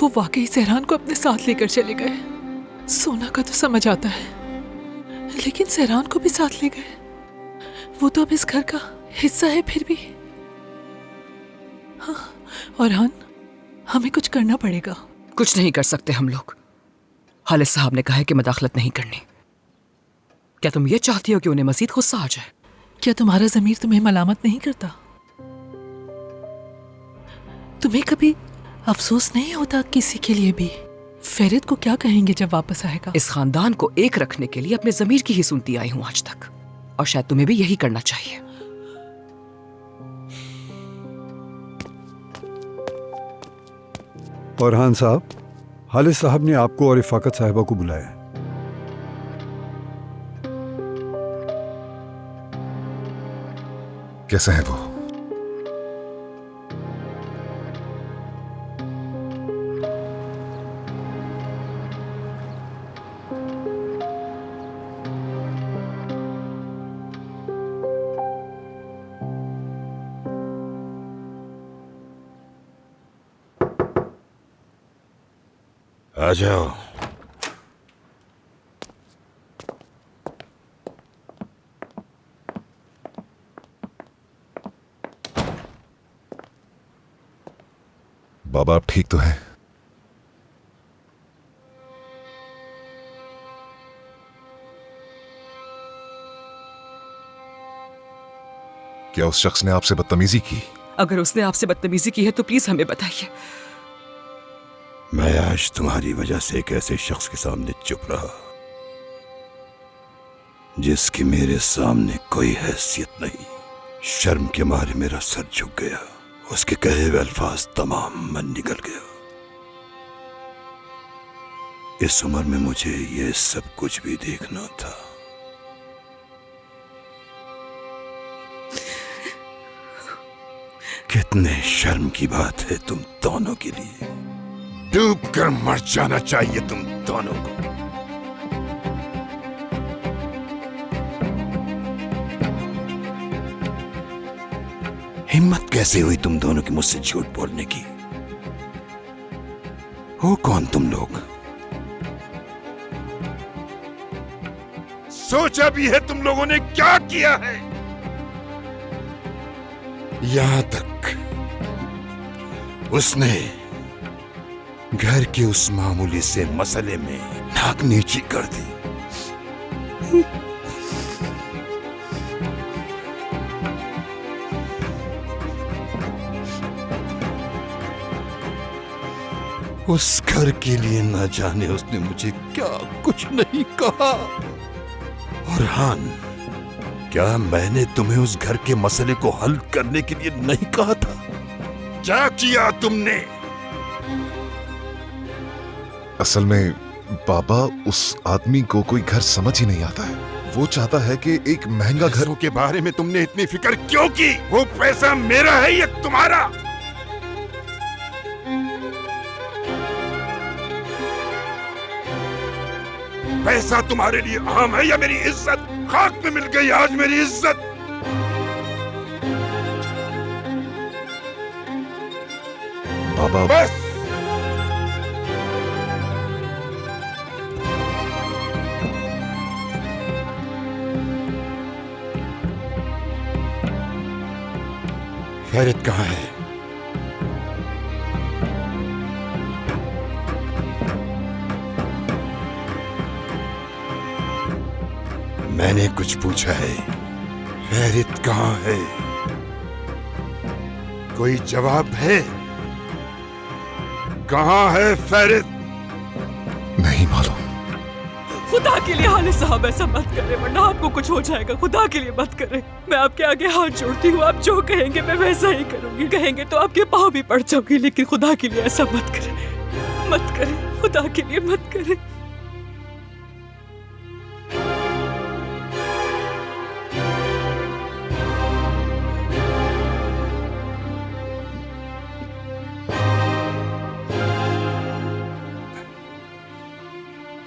वो वाकई सहरान को अपने साथ लेकर चले गए। सोना का तो समझ आता है, लेकिन सहरान को भी साथ ले गए। वो तो अब इस घर का हिस्सा है फिर भी। हाँ, और हमें कुछ करना पड़ेगा। कुछ नहीं कर सकते हम लोग। खालिद साहब ने कहा है कि मदाखलत नहीं करनी। क्या तुम ये चाहती हो कि उन्हें मजीद गुस्सा आ जाए? क्या तुम्हारा ज़मीर तुम्हें मलामत नहीं करता? तुम्हें कभी अफसोस नहीं होता किसी के लिए भी? फेरिद को क्या कहेंगे जब वापस आएगा? इस खानदान को एक रखने के लिए अपने ज़मीर की ही सुनती आई हूं आज तक, और शायद तुम्हें भी यही करना चाहिए। फरहान साहब, खालिद साहब ने आपको और इफ़ाकत साहिबा को बुलाया है। कैसे हैं वो? आ जाओ। बाबा आप ठीक तो हैं? क्या उस शख्स ने आपसे बदतमीजी की? अगर उसने आपसे बदतमीजी की है तो प्लीज हमें बताइए। मैं आज तुम्हारी वजह से एक ऐसे शख्स के सामने चुप रहा जिसकी मेरे सामने कोई हैसियत नहीं। शर्म के मारे मेरा सर झुक गया। उसके कहे हुए अल्फाज तमाम मन निकल गया। इस उम्र में मुझे ये सब कुछ भी देखना था। कितने शर्म की बात है तुम दोनों के लिए। डूब कर मर जाना चाहिए तुम दोनों को। हिम्मत कैसे हुई तुम दोनों की मुझसे झूठ बोलने की? हो कौन तुम लोग? सोचा भी है तुम लोगों ने क्या किया है? यहां तक उसने घर के उस मामूली से मसले में नाक नीची कर दी। उस घर के लिए न जाने उसने मुझे क्या कुछ नहीं कहा। और हान, क्या मैंने तुम्हें उस घर के मसले को हल करने के लिए नहीं कहा था? क्या किया तुमने? असल में बाबा उस आदमी को कोई घर समझ ही नहीं आता है। वो चाहता है कि एक महंगा घर। के बारे में तुमने इतनी फिक्र क्यों की? वो पैसा मेरा है या तुम्हारा? पैसा तुम्हारे लिए अहम है या मेरी इज्जत? खाक में मिल गई आज मेरी इज्जत। बाबा बस फेरिद कहाँ है? मैंने कुछ पूछा है। फेरिद कहाँ है? कोई जवाब है? कहाँ है फेरिद? नहीं मालूम। खुदा के लिए खालिद साहब ऐसा मत करें, वरना आपको कुछ हो जाएगा। खुदा के लिए मत करें। मैं आपके आगे हाथ जोड़ती हूँ। आप जो कहेंगे मैं वैसा ही करूंगी। कहेंगे तो आपके पाँव भी पड़ जाऊंगी, लेकिन खुदा के लिए ऐसा मत करें। मत करें, खुदा के लिए मत करें।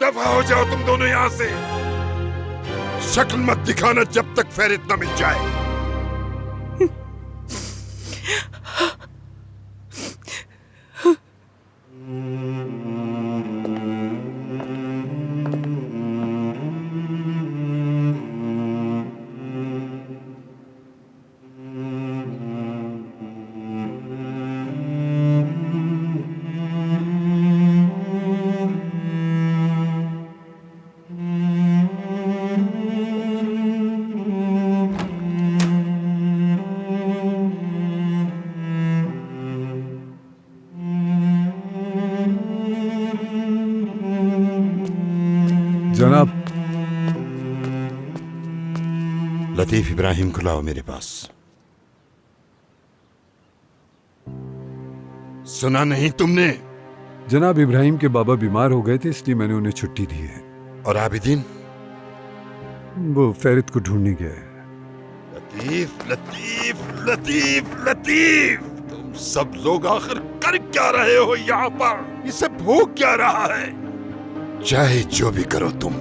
दफा हो जाओ तुम दोनों यहां से। शक्ल मत दिखाना जब तक फेरिद न मिल जाए। लतीफ इब्राहिम को लाओ मेरे पास। सुना नहीं तुमने? जनाब, इब्राहिम के बाबा बीमार हो गए थे, इसलिए मैंने उन्हें छुट्टी दी है। और आबिदीन? वो फेरित को ढूंढने गए। लतीफ, लतीफ, लतीफ, लतीफ, तुम सब लोग आखिर कर क्या रहे हो यहाँ पर? ये सब हो क्या रहा है? चाहे जो भी करो तुम,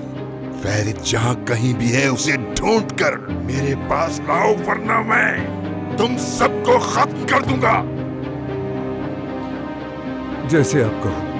फेरित जहाँ कहीं भी है उसे ढूंढ कर मेरे पास लाओ, वरना मैं तुम सबको खत्म कर दूंगा। जैसे आप कहो।